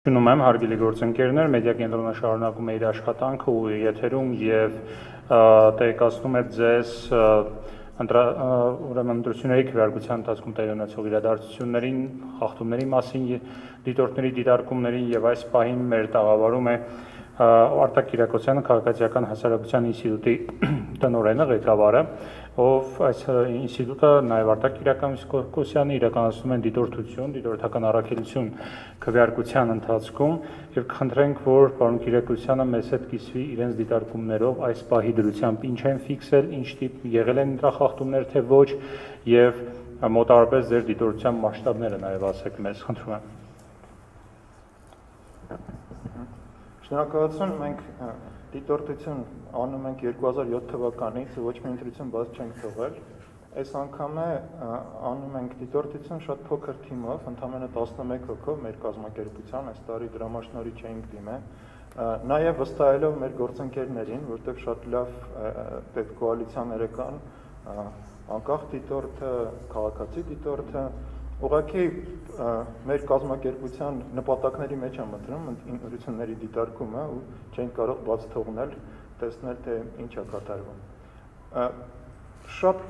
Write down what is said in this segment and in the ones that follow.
Շնում եմ հարգելի գործընկերներ, մեդիա կենտրոնը շարունակում է իր աշխատանքը ու եթերում եւ տեղեկացնում է ձեզ ուրեմն ընտրությունների քվեարկության ընթացքում տեղի ունեցող իրադարձություններին, խախտումների մասին, դիտորդների դիտարկումներին եւ այս պահին մեր տաղավարում է Արտակ Կիրակոսյանը, Քաղաքացիական հասարակության ինստիտուտի տնօրենը, ղեկավարը, ով այս ինստիտուտը նաև Արտակ Կիրակոսյանը իրականացնում են դիտորդություն, դիտորդական առաքելություն քվեարկության ընթացքում եւ կխնդրենք, որ պարոն Կիրակոսյանը մեզ հետ կիսվի իրենց դիտարկումներով այս պահի դրությամբ ինչ են ֆիքսել, ինչ տիպ եղել են ընտրախախտումներ, թե ոչ եւ մոտավորապես ձեր դիտորդության մասշտաբները նաև ասեք մեզ, խնդրում եմ։ Շնորհակալություն, մենք դիտորդություն անում ենք 2007 թվականից, ոչ մի ընտրություն բաց չենք թողել։ Այս անգամ անում ենք դիտորդություն շատ փոքր թիմով, ընդամենը 11 հոգով մեր կազմակերպության, այս տարի դրամաշնորհի չէինք դիմել, նաև վստահելով մեր գործընկերներին, որտեղ շատ լավ պետկոալիցիաներ կան, անկախ դիտորդը, քաղաքացի դիտորդը, ուղղակի մեր կազմակերպության նպատակների մեջ է մտնում ընտրությունների դիտարկումը ու չենք կարող բաց թողնել, տեսնել թե ինչ է կատարվում։ Շատ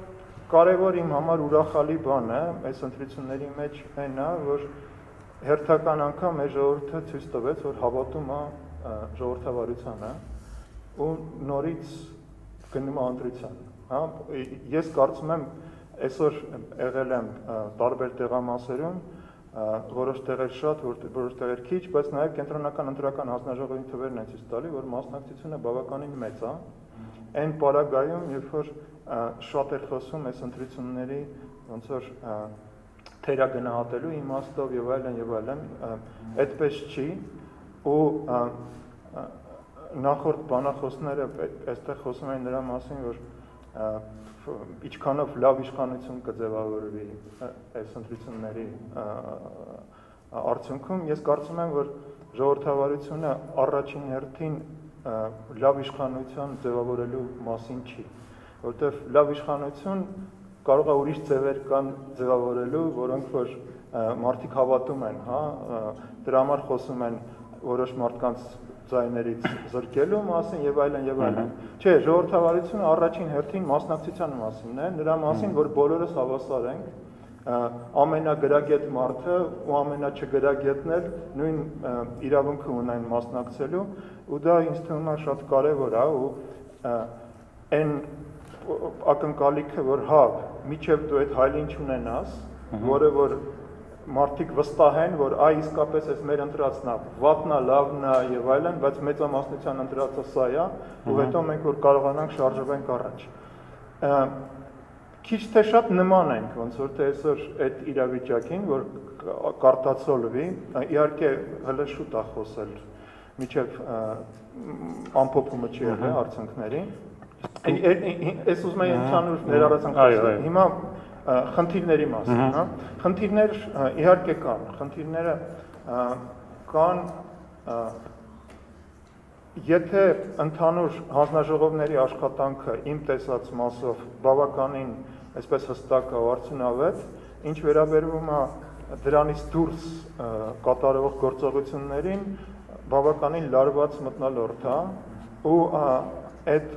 կարևոր իմ համար ուրախալի բան է այս ընտրությունների մեջ այն է, որ հերթական անգամ մեր ժողովուրդը ցույց տվեց, որ հավատում է ժողովրդավարությանը ու նորից գնում է ընտրության։ Ես կարծում եմ այսօր եղել եմ տարբեր տեղամասերում, որոշ տեղեր շատ, որոշ տեղեր քիչ, բայց նաև կենտրոնական ընտրական հանձնաժողովի թվերն են ցույց տալի, որ մասնակցությունը բավականին մեծ է։ Այն պարագայում, երբ որ շատ էր խոսում այս ընտրությունների ոնց որ թերագնահատելու իմաստով եւ այլն, այդպես չի ու նախորդ բանախոսները այստեղ խոսում են նրա մասին, որ ինչքանով լավ իշխանություն կձևավորվի այս ընտրությունների արդյունքում, ես կարծում եմ, որ ժողովրդավարությունը առաջին հերթին լավ իշխանություն ձևավորելու մասին չի, որտեղ լավ իշխանություն կարող է ուրիշ ձևեր կան ձևավորելու, որոնք որ մարդիկ հավատում են, դրա համար խոսում են որոշ մարդկանց ձայներից զրկելու մասին եւ այլն։ Չէ, ժողովրդավարությունը առաջին հերթին մասնակցության մասին է, նրա մասին, որ բոլորս հավասար ենք, ամենագրագետ մարդը ու ամենաչգրագետն էլ նույն իրավունքը ունեն մասնակցելու, ու դա ինձ թվում է շատ կարեւոր է ու այն ակնկալիքը, որ միջև դու այդ հայլին չունենաս, որը որ մարդիկ վստահ են, որ իսկապես այս մեր ընտրածն է, վատն է, լավն է եւ այլն, բայց մեծամասնության ընտրածը սա է, ու հետո մենք որ կարողանանք շարժվենք առաջ։ Քիչ թե շատ նման ենք, ոնց որ թե այսօր այդ իրավիճակին, որ կարտացոլվի, իհարկե հələ շուտ է խոսել, միջև ամփոփումը չի եղել արդյունքների։ Այս ուզում եմ ընդհանուր ներառածանք խոսել։ Հիմա խնդիրների մասին, խնդիրներ իհարկե կան, խնդիրները կան, եթե ընդհանուր հանձնաժողովների աշխատանքը իմ տեսած մասով բավականին այսպես հստակ ու արդյունավետ, ինչ վերաբերվում է դրանից դուրս կատարվող գործողություններին, բավականին լարված մթնոլորտ է ու այդ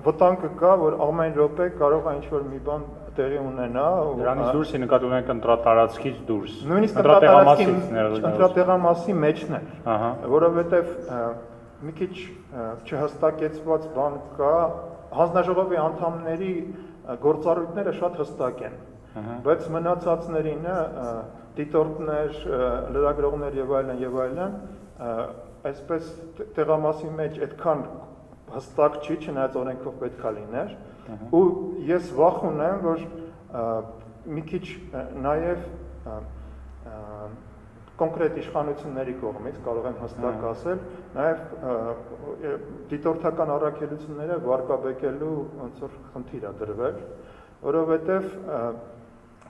վտանգը կա, որ ամեն րոպե կարող է ինչ-որ մի բան տեղի ունենա։ Դրանից դուրս նկատի ունենք ընտրատարածքից դուրս։ Նույնիսկ ընտրատեղամասի մեջն է, որովհետև մի քիչ չհստակեցված բան կա, հանձնաժողովի անդամների գործառույթները շատ հստակ են, բայց մնացածներինը դիտորդներ, լրագրողներ եւ այլն, այսպես տեղամասի մեջ այդքան հստակ չի, չնայած օրենքով պետք է լիներ, ու ես վախ ունեմ, որ մի քիչ նաև կոնկրետ իշխանությունների կողմից կարող եմ հստակ ասել, նաև դիտորդական առաքելությունները վարկաբեկելու ոնց որ խնդիր է դրվել, որովհետև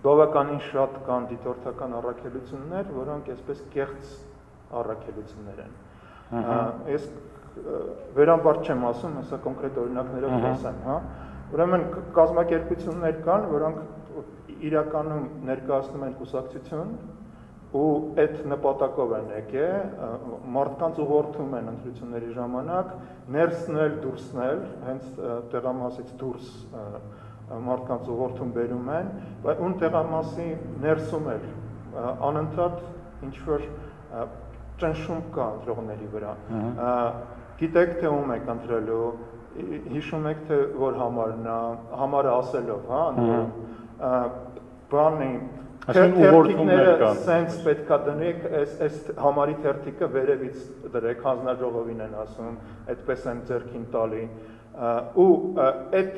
բավականին շատ կան դիտորդական առաքելություններ, որոնք այսպես կեղծ առաքելություններ են։ Ես վերամբարձ չեմ ասում, հեսա կոնկրետ օրինակներով խոսեմ, Ուրեմն կազմակերպություններ կան, որոնք իրականում ներկայացնում են կուսակցություն, ու այդ նպատակով են եկել, մարդկանց ուղղորդում են ընտրությունների ժամանակ ներսնել, դուրսնել, հենց տեղամասից դուրս մարդկանց ուղղորդում բերում են, բայց ուն տեղամասի ներսում էլ անընդհատ ինչ-որ ճնշում կա ընտրողների վրա։ Գիտեք, թե ում եք ընտրելու, հիշում եք, թե որ համարն է, համարը ասելով, հա, բանի թերթիկները սենց պետքա դնեք, այս համարի թերթիկը վերևից դրեք, հանձնաժողովին են ասում, այդպես են ձեռքին տալի, ու այդ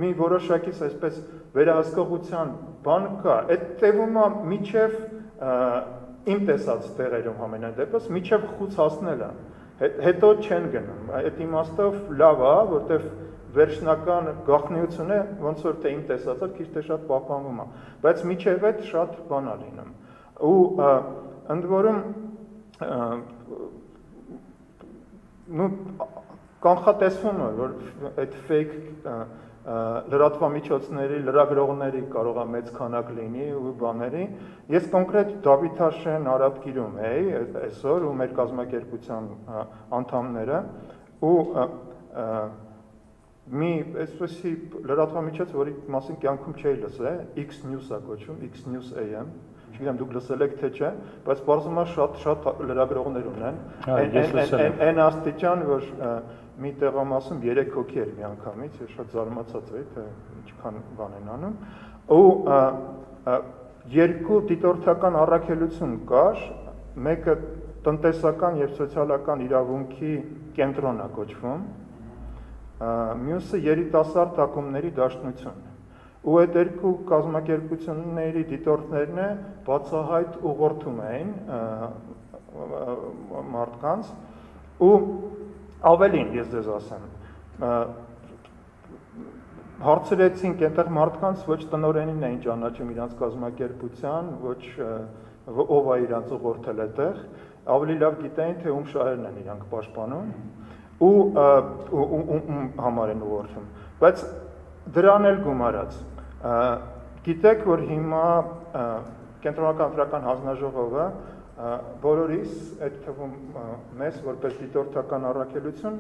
մի որոշակից այսպես վերահսկողության բան կա, այդ տևում է միջև իմ տեսած տեղերում համենայն դեպս, միջև խուց հասնելը, հետո չեն գնում, այդ իմաստով լավ է, որտև վերջնական գաղտնիությունը ոնց որ թե իմ տեսածը քիչ թե շատ պահպանվում է, բայց միջև այդ շատ բան է լինում։ Ու ընդ որում կանխատեսվում է, որ այդ fake լրատվամիջոցների, լրագրողների կարող է մեծ քանակ լինի ու բաների։ Ես կոնկրետ Դավիթ Հաշեն Արաբգիրում էի այսօր ու մեր կազմակերպության անդամները ու մի այսպեսի լրատվամիջոց, որի մասին կյանքում չէի լսել, X News-ա կոչվում, X News AM, չգիտեմ դուք լսել եք թե չէ, բայց բարձում է շատ լրագրողներ ունեն, այն աստիճան, որ մի տեղամասում 3 հոգի էր միանգամից, ես շատ զարմացած էի, թե ինչքան բան են անում, ու երկու դիտորդական առաքելություն կար, մեկը տնտեսական եւ սոցիալական իրավունքի կենտրոնն է կոչվում, մյուսը երիտասարդ ակումբների դաշնություն։ Ու այդ երկու կազմակերպությունների դիտորդներն է բացահայտ ուղղորդում էին մարդկանց ու ավելին ես ձեզ ասեմ հարցրեցինք այնտեղ մարդկանց ոչ տնօրենին էին ճանաչում իրանց կազմակերպության, ոչ ով է իրանց ուղղորդել այդտեղ, ավելի լավ գիտեին թե ում շահերն են իրանք պաշտպանում ու համար են ուղղորդում, բայց դրան էլ գումարած, գիտեք, որ հիմա կենտրոնական ընտրական հանձնաժողովը բոլորիս, այդ թվում մեզ, որպես դիտորդական առաքելություն,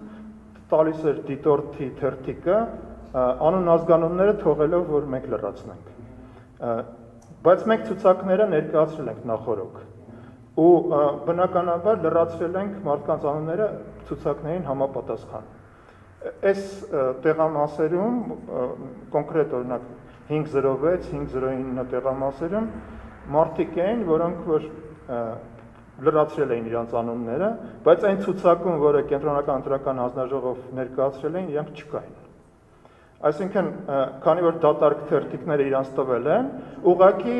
տալիս էր դիտորդի թերթիկը, անուն ազգանունները թողելով, որ մենք լրացնենք, բայց մենք ցուցակները ներկայացրել ենք նախորոք, ու բնականաբար լրացրել ենք մարդկանց անունները ցուցակներին համապատասխան։ Այս տեղամասերում, կոնկրետ օրինակ 506, 509 տեղամասերում մարդիկ էին, որոնք որ լրացրել էին իրանց անունները, բայց այն ցուցակում, որը կենտրոնական ընտրական հանձնաժողով ներկայացրել էին, իրանք չկային։ Այսինքն, քանի որ դատարկ թերթիկները իրանց տվել են, ուղղակի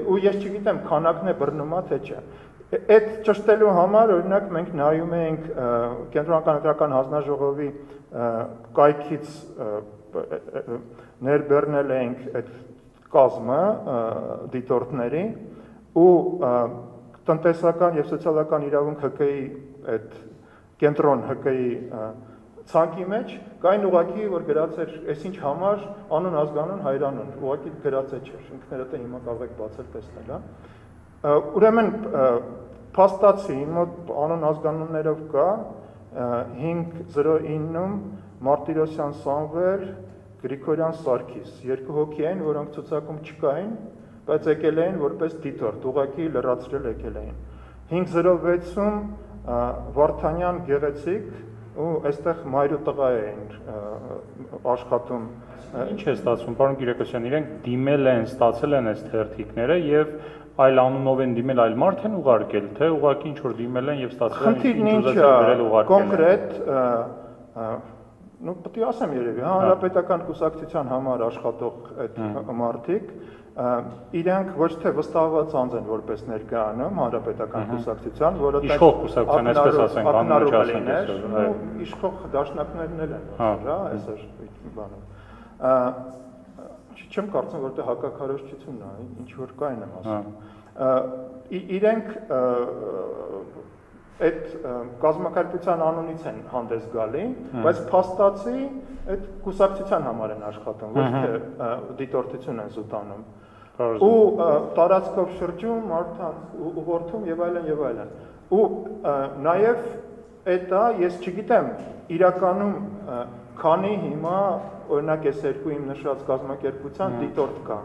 ու ես չգիտեմ, քանակն է բռնում է թե չէ։ Այդ ճշտելու համար օրինակ մենք նայում ենք կենտրոնական ընտրական հանձնաժողովի կայքից ներբեռնել ենք այդ կազմը դիտորդների ու տնտեսական եւ սոցիալական իրավունք ՀԿ-ի այդ կենտրոն ՀԿ-ի ցանկի մեջ կային ուղղակի որ գրած էր այսինչ համար անուն ազգանուն հայրանուն ուղղակի գրած չէր ինքներդ հիմա կարող եք բացել տեսնել հա ուրեմն փաստացի մոտ անուն ազգանուններով կա 509-ում Մարտիրոսյան Սամվել Գրիգորյան Սարգիս երկու հոգի են որոնք ցուցակում չկային բայց եկել էին որպես դիտորդ ուղղակի լրացրել եկել էին 506-ում Վարդանյան Գեղեցիկ ու այստեղ մայր ու տղա էին աշխատում Ինչ է ստացվում պարոն Կիրակոսյան իրենք դիմել են ստացել են այս թերթիկները եւ այլ անունով են դիմել այլ մարդ են ուղարկել թե ուղղակի ինչ որ դիմել են եւ ստացել են ինչ ուզեցին գրել ուղարկել կոնկրետ նո պետք է ասեմ երևի հանրապետական կուսակցության համար աշխատող այդ մարդիկ իրանք ոչ թե վստահված անձ են որպես ներկայանում հանրապետական կուսակցության, որը իշխող կուսակցության, այսպես ասենք, անունը չասենք, իշխող դաշնակներն էլ են, հա, այսօր բանում։ Չեմ կարծում, որտեղ հակակարողությունն է, ինչ որ կա են եմ ասում։ Իրենք այդ կազմակերպության անունից են հանդես գալի, բայց փաստացի այդ կուսակցության համար են աշխատում, ոչ թե դիտորդություն են զուտանում։ ու տարածքով շրջում, մարդկանց ուղղորդում եւ այլն եւ այլն։ Ու նաեւ դա ես չգիտեմ իրականում քանի հիմա օրինակ այս երկու իմ նշած կազմակերպության դիտորդ կա։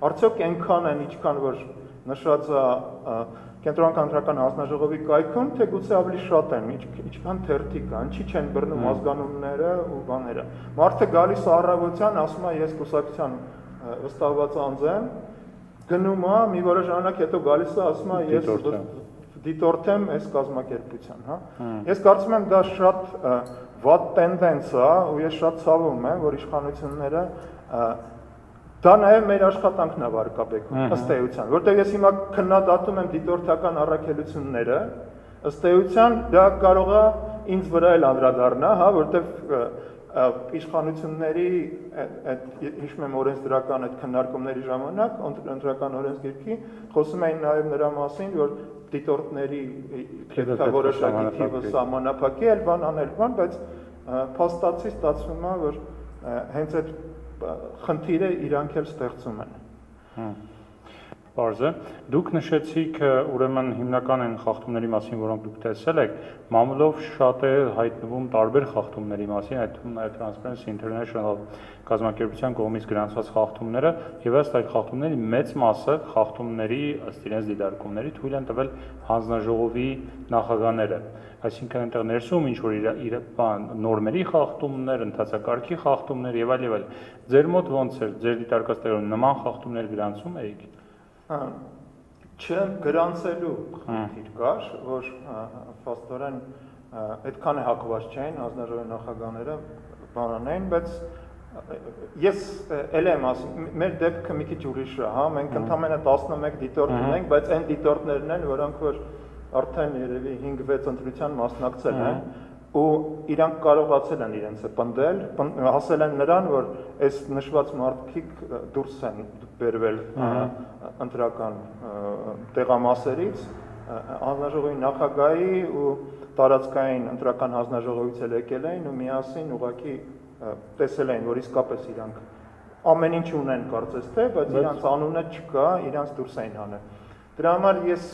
Արդյոք այնքան են, ինչքան որ նշած կենտրոնական ընտրական հանձնաժողովի կայքում, թե գուցե ավելի շատ են, ինչքան թերթի կա, ինչի չեն բռնում ազգանունները ու բաները։ Մարդը գալիս առավոտյան, ասում է ես կուսակցության վստահված անձ եմ, գնում է, մի որոշ ժամանակ հետո գալիս է, ասում է ես դիտորդ եմ այս կազմակերպության, հա։ Ես կարծում եմ դա շատ վատ տենդենս է, ու ես շատ ցավում եմ, որ իշխանությունները դա նաև մեր աշխատանքն է վարկաբեկում, ըստ էության, որտեղ ես հիմա քննադատում եմ դիտորդական առաքելությունները, ըստ էության դա կարող է ինձ վրա էլ անդրադառնա, հա, որտեղ իշխանությունների հիշում եմ օրենսդրական այդ քննարկումների ժամանակ ընտրական օրենսգիրքի խոսում էին նաև նրա մասին, որ դիտորդների որոշակի թիվը սահմանափակի էլ բան անել բան, բայց փաստացի ստացվում է, որ հենց այդ խնդիրը իրանք էլ ստեղծում են։ Պարզ է։ Դուք նշեցիք ուրեմն հիմնական այն խախտումների մասին, որոնք դուք տեսել եք, մամուլով շատ է հայտնվում տարբեր խախտումների մասին, այդ թվում նաև Transparency International կազմակերպության կողմից գրանցված խախտումները, եւ ըստ այդ խախտումների մեծ մասը խախտումների ըստ իրենց դիտարկումների թույլ են տվել հանձնաժողովի նախագահները, այսինքն այնտեղ ներսում ինչ որ իր նորմերի խախտումներ, ընթացակարգի խախտումներ եւ այլ։ Ձեր մոտ ոնց է, ձեր դիտարկած տեղում նման խախտումներ գրանցում եք։ Չգրանցելու խնդիր կար, որ փաստորեն այդքան է հակված չէին հանձնաժողովի նախագահները բանանային, բայց ես էլ եմ ասում, մեր դեպքը մի քիչ ուրիշ է, հա, մենք ընդամենը 11 դիտորդ ունենք, բայց այն դիտորդներն են, որոնք որ արդեն երևի 5-6 ընտրության մասնակցել են, ու իրանք կարողացել են իրենցը պնդել, հասել են նրան, որ այս նշված մարդիկ դուրս են բերվել ընտրական տեղամասերից, հանձնաժողովի նախագահի ու տարածքային ընտրական հանձնաժողովից էլ եկել էին ու միասին ուղղակի տեսել էին, որ իսկապես իրանք ամեն ինչ ունեն կարծես թե, բայց իրանց անունը չկա, իրանց դուրս էին հանել։ Դրա համար ես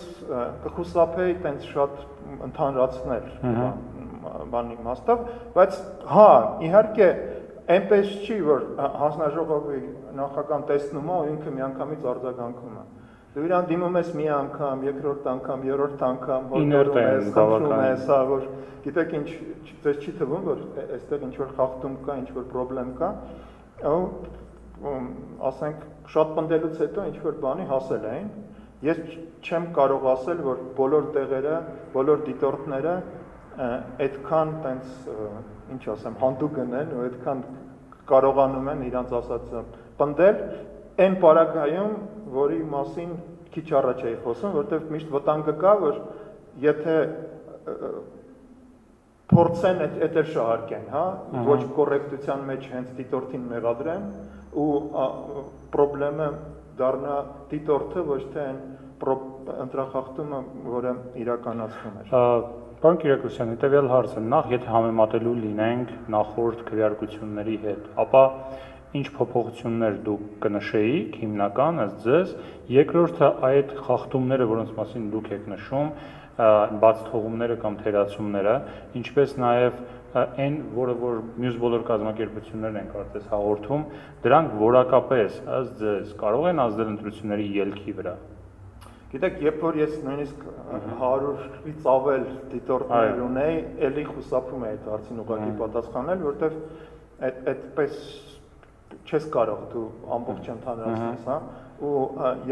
կխուսափեի տենց շատ ընդհանրացնել բանի իմաստով, բայց հա, իհարկե այնպես չի, որ հանձնաժողովի նախագահան տեսնում է ու ինքը միանգամից արձագանքում է։ Դու իրան դիմում ես մի անգամ, երկրորդ անգամ, երրորդ անգամ, հորդորում ես, խնդրում ես, հա, որ գիտեք ինչ, ձեզ չի թվում, որ այստեղ ինչ որ խախտում կա, ինչ որ պրոբլեմ կա, ու ասենք շատ պնդելուց հետո ինչ որ բանի հասել էին։ Ես չեմ կարող ասել, որ բոլոր տեղերը, բոլոր դիտորդները այդքան տենց, ինչ ասեմ, հանդուգն են ու այդքան կարողանում են իրանց ասածը պնդել, այն պարագայում, որի մասին քիչ առաջ էի խոսում, որտեղ միշտ վտանգը կա, որ եթե փորձեն այդ էլ շահարկեն, հա, ոչ կոռեկտության մեջ հենց դիտորդին մեղադրեն ու պրոբլեմը դառնա դիտորդը, ոչ թե այն ընտրախախտումը, որը իրականացվում էր։ Պարոն Կիրակոսյան, հետևյալ հարցը, նախ եթե համեմատելու լինենք նախորդ քվեարկությունների հետ, ապա ինչ փոփոխություններ դուք կնշեիք հիմնական ըստ ձեզ, երկրորդը այդ խախտումները, որոնց մասին դուք եք նշում, բաց թողումները կամ թերացումները, ինչպես նաև այն, որը որ մյուս բոլոր կազմակերպություններն են կարծես հաղորդում, դրանք որակապես ըստ ձեզ կարող են ազդել ընտրությունների ելքի վրա։ Գիտեք, երբ որ ես նույնիսկ 100-ից ավել դիտորդներ ունեի, էլի խուսափում էի այդ հարցին ուղղակի պատասխանել, որտեղ այդպես չես կարող դու ամբողջ ընդհանրացնես, հա, ու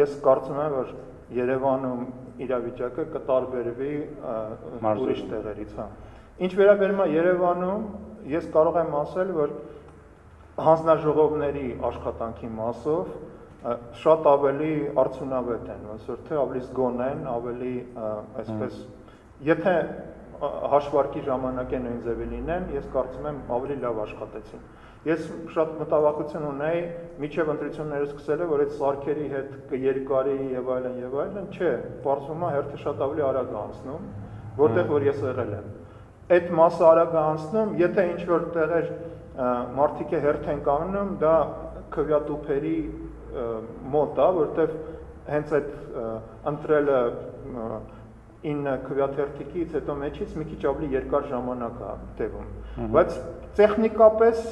ես կարծում եմ, որ Երևանում իրավիճակը կտարբերվի ուրիշ տեղերից, հա։ Ինչ վերաբերում է Երևանում, ես կարող եմ ասել, որ հանձնաժողովների աշխատանքի մասով շատ ավելի արդյունավետ են, ոնց որ թե ավելի զգոն են, ավելի այսպես, եթե հաշվարկի ժամանակ է նույն ձևի լինեն, ես կարծում եմ ավելի լավ աշխատեցին։ Ես շատ մտավախություն ունեի միջև ընտրությունները սկսելը, որ այդ սարքերի հետ կերկարի եւ այլն, չէ, պարզվում է հերթը շատ ավելի արագ է անցնում, որտեղ որ ես եղել եմ։ Այդ մասը արագ է անցնում, եթե ինչ որ տեղեր մարդիկ է հերթ են կանգնում, դա քվեատուփերի մոտ է, որտեվ հենց այդ ընտրելը 9 քվեաթերթիկից հետո մեջից մի քիչ ավելի երկար ժամանակ է տևում, բայց տեխնիկապես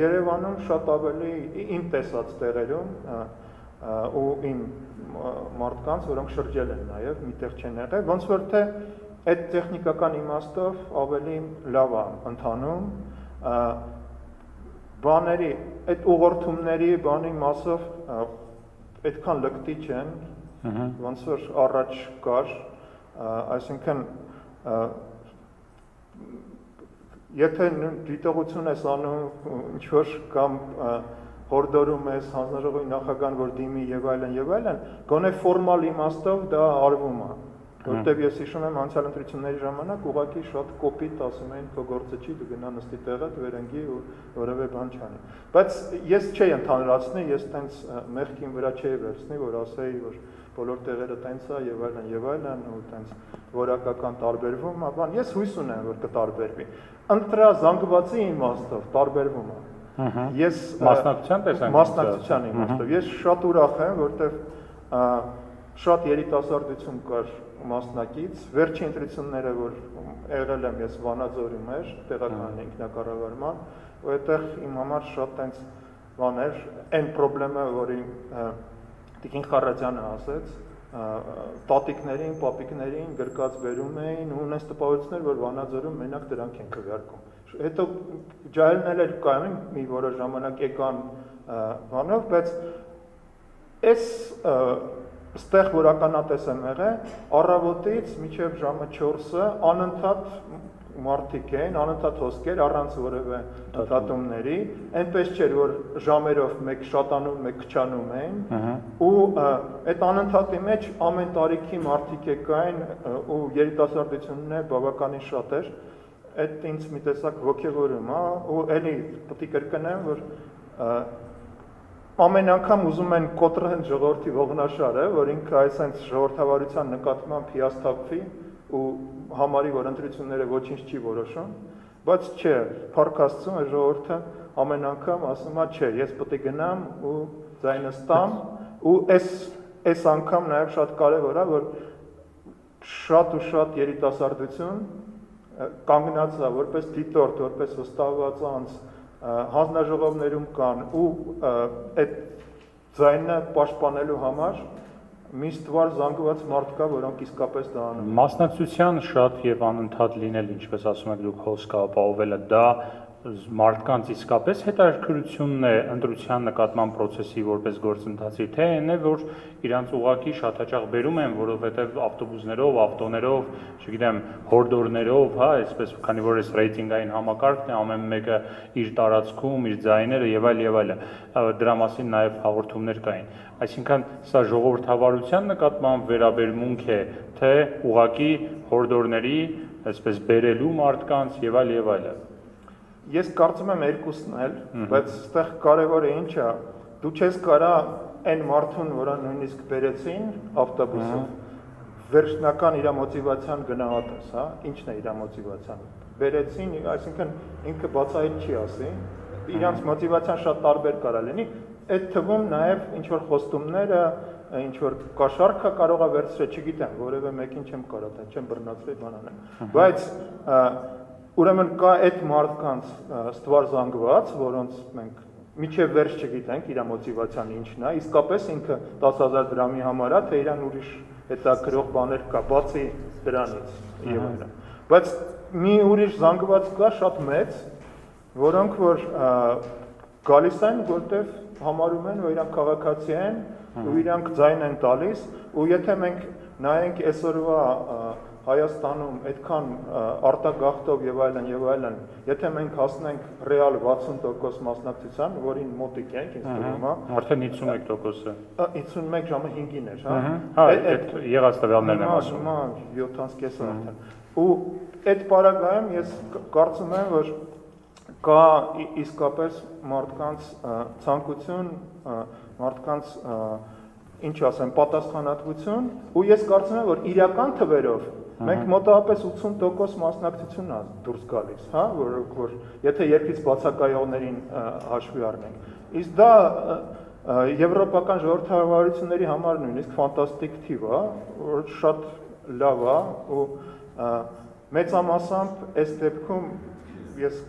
Երևանում շատ ավելի իմ տեսած տեղերում ու իմ մարդկանց, որոնք շրջել են նաև միտեղ չեն եղել, ոնց որ թե այդ տեխնիկական իմաստով ավելի լավ է ընթանում, բաների, այդ ուղղորդումների բանի մասով այդքան լկտի չեն, ոնց որ առաջ կար, այսինքն եթե դիտողություն ես անում ինչ-որ կամ հորդորում ես հանձնաժողովի նախագահան, որ դիմի եւ այլն, գոնե ֆորմալ իմաստով դա արվում է, որտեղ ես հիշում եմ անցյալ ընտրությունների ժամանակ ուղղակի շատ կոպիտ ասում էին քո գործը չի, դու գնա նստի տեղդ, վերընկի ու որևէ բան չանի։ Բայց ես չէի ընդհանրացնի, ես տենց մեղքին վրա չէի վերցնի, որ ասեի, որ բոլոր տեղերը տենց է եւ այլն ու տենց որակական տարբերվում է, բան ես հույս ունեմ, որ կտարբերվի։ Ընտրազանգվածի իմաստով տարբերվում է։ Ես մասնակցության իմաստով ես շատ ուրախ եմ, որտեվ շատ երիտասարդություն կար մասնակից, վերջին ընտրությունները, որ եղել եմ ես Վանաձորում էր, տեղական ինքնակառավարման, ու այդտեղ իմ համար շատ տենց բան էր, այն խնդրեմը, որի Տիկին Խառատյանը ասեց, տատիկներին, պապիկներին գրկած բերում էին ու ունես տպավորություններ, որ Վանաձորում մենակ դրանք են քվեարկում։ Հետո ջահելն էլ կային մի որոշ ժամանակ եկան բանով, բայց այս ստեղ որ ականատես եմ եղել, առավոտից մինչև ժամը 4-ը անընդհատ մարդիկ էին, անընդհատ հոսքեր, առանց որևէ դատումների, այնպես չէր, որ ժամերով մեկ շատանում, մեկ քչանում էին, ու այդ անընդհատի մեջ ամեն տարիքի մարդիկ եկային ու երիտասարդությունն է բավականին շատ էր, այդ ինձ մի տեսակ ոգևորում է, ու էլի պետք է կրկնեմ, որ ամեն անգամ ուզում են կոտրեն ժողովրդի ողնաշարը, որ ինքը այսպես ժողովրդավարության նկատմամբ հիասթափվի ու համարի, որ ընտրությունները ոչինչ չի որոշում, բայց չէ, փառք Աստծո, ժողովուրդը ամեն անգամ ասում է, չէ, ես պետք է գնամ ու ձայնս տամ, ու այս անգամ նաև շատ կարևոր է, որ շատ ու շատ երիտասարդություն կանգնած է որպես դիտորդ, որպես վստահված անձ հանձնաժողովներում կան ու այդ ձայնը պաշտպանելու համար մի ստվար զանգված մարդ կա, որոնք իսկապես դա անում։ Մասնակցության շատ եւ անընդհատ լինել, ինչպես ասում եք դուք, հոսք ապահովելը, դա մարդկանց իսկապես հետաքրքրությունն է ընտրության նկատմամբ process-ի որպես գործընթացի, թե այն է, որ իրանց ուղակի շատ հաճախ բերում են, որովհետև ավտոբուսներով, ավտոներով, չգիտեմ, հորդորներով, հա, այսպես, քանի որ այս ռեյտինգային համակարգն է, ամեն մեկը իր տարածքում, իր ձայները եւ այլն, դրա մասին նաեւ հաղորդումներ կային։ Այսինքն սա ժողովրդավարության նկատմամբ վերաբերմունք է, թե ուղակի հորդորների, այսպես բերելու մարդկանց եւ այլն։ Ես կարծում եմ երկուսն էլ, բայց այստեղ կարևորը ինչ է, դու չես կարա այն մարդուն, որը նույնիսկ բերեցին ավտոբուսով, վերջնական իր մոտիվացիան գնահատես, հա, ինչն է իր մոտիվացիան։ Բերեցին, այսինքն ինքը բացահայտ չի ասի, իրանց մոտիվացիան շատ տարբեր կարա լինի, այդ թվում նաև ինչ որ խոստումները, ինչ որ կաշառքը կարող է վերցրել, չգիտեմ, որևէ մեկին չեմ կարող, չեմ բռնացրել բան անեմ, բայց ուրեմն կա այդ մարդկանց ստվար զանգված, որոնց մենք միջև վերջ չգիտենք իր մոտիվացիան ինչն է, իսկապես ինքը 10,000 դրամի համար է, թե իրան ուրիշ հետաքրող բաներ կա, բացի դրանից եւ այլն։ Բայց մի ուրիշ զանգված կա շատ մեծ, որոնք որ գալիս են, որտեվ համարում են, որ իրանք քաղաքացի են ու իրանք ձայն են տալիս, ու եթե մենք նայենք այսօրվա Հայաստանում այդքան արտագաղթով եւ այլն, եթե մենք հասնենք ռեալ 60% մասնակցության, որին մոտիկ ենք, ինձ թվում է, արդեն 51%-ը։ 51 ժամը 5-ին էր, հա։ Հա, այդ եղած տվյալներն եմ ասում։ Հիմա 7:30 արդեն։ Ու այդ պարագայում ես կարծում եմ, որ կա իսկապես մարդկանց ցանկություն, մարդկանց ինչ ասեմ, պատասխանատվություն, ու ես կարծում եմ, որ իրական թվերով մենք մոտավորապես 80% մասնակցություն է դուրս գալիս, հա, որ եթե երկրից բացակայողներին հաշվի առնենք։ Իսկ դա Եվրոպական ժողովրդավարությունների համար նույնիսկ ֆանտաստիկ թիվ է, որ շատ լավ է ու մեծամասամբ այս դեպքում ես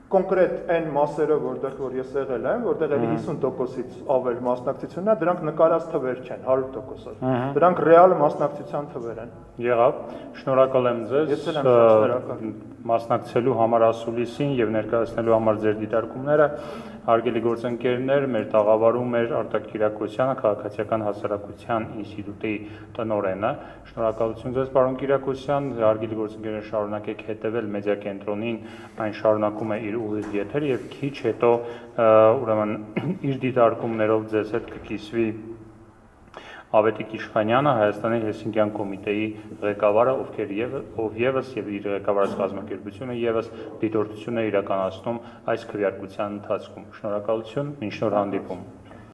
կոնկրետ այն մասերը, որ ես եղել եմ, որտեղ էլի 50%-ից ավել մասնակցությունն է, դրանք նկարած թվեր չեն, 100%-ով։ Դրանք ռեալ մասնակցության թվեր են։ Եղավ, շնորհակալ եմ ձեզ։ Ես էլ եմ շնորհակալ։ Մասնակցելու համար ասուլիսին եւ ներկայացնելու համար ձեր դիտարկումները, հարգելի գործընկերներ, մեր տաղավարում էր Արտակ Կիրակոսյանը, Քաղաքացիական հասարակության ինստիտուտի տնօրենը։ Շնորհակալություն ձեզ, պարոն Կիրակոսյան, հարգելի գործընկերներ, շարունակեք հետևել մեդիա կենտրոնին, այն շարունակում է իր ուղիղ եթերը եւ քիչ հետո ուրեմն իր դիտարկումներով ձեզ հետ կկիսվի Ավետիք Իշխանյանը, Հայաստանի Հելսինկյան կոմիտեի ղեկավարը, ով եւս եւ իր ղեկավարած կազմակերպությունը եւս դիտորդություն է իրականացնում այս քվեարկության ընթացքում։ Շնորհակալություն, մինչ նոր հանդիպում։